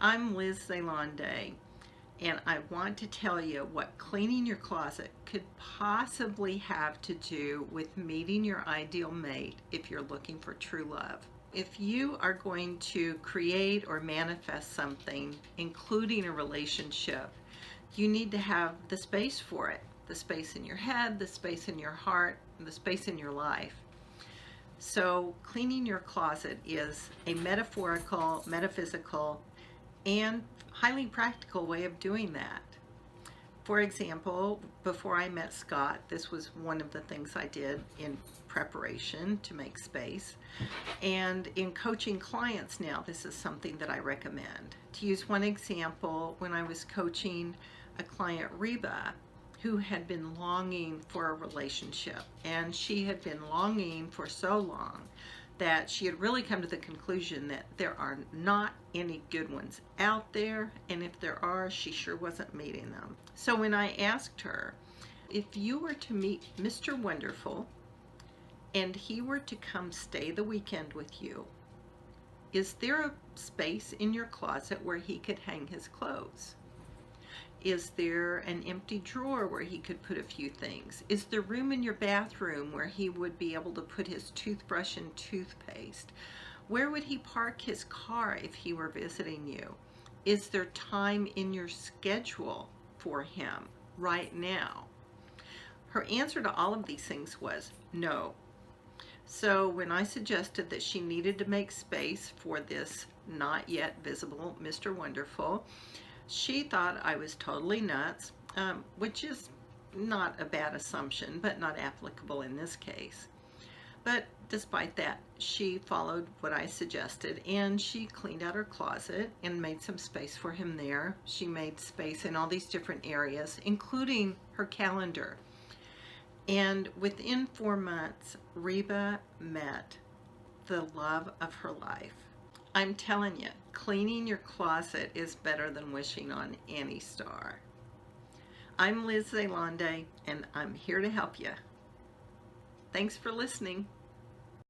I'm Liz Zaylande, and I want to tell you what cleaning your closet could possibly have to do with meeting your ideal mate if you're looking for true love. If you are going to create or manifest something, including a relationship, you need to have the space for it. The space in your head, the space in your heart, and the space in your life. So cleaning your closet is a metaphorical, metaphysical, and highly practical way of doing that. For example, before I met Scott, this was one of the things I did in preparation to make space. And in coaching clients now, this is something that I recommend. To use one example, when I was coaching a client, Reba, who had been longing for a relationship, and she had been longing for so long that she had really come to the conclusion that there are not any good ones out there, and if there are, she sure wasn't meeting them. So when I asked her, if you were to meet Mr. Wonderful and he were to come stay the weekend with you, is there a space in your closet where he could hang his clothes? Is there an empty drawer where he could put a few things? Is there room in your bathroom where he would be able to put his toothbrush and toothpaste? Where would he park his car if he were visiting you? Is there time in your schedule for him right now? Her answer to all of these things was no. So when I suggested that she needed to make space for this not yet visible Mr. Wonderful, she thought I was totally nuts, which is not a bad assumption, but not applicable in this case. But despite that, she followed what I suggested, and she cleaned out her closet and made some space for him there. She made space in all these different areas, including her calendar. And within 4 months, Reba met the love of her life. I'm telling you, cleaning your closet is better than wishing on any star. I'm Liz Zaylande, and I'm here to help you. Thanks for listening.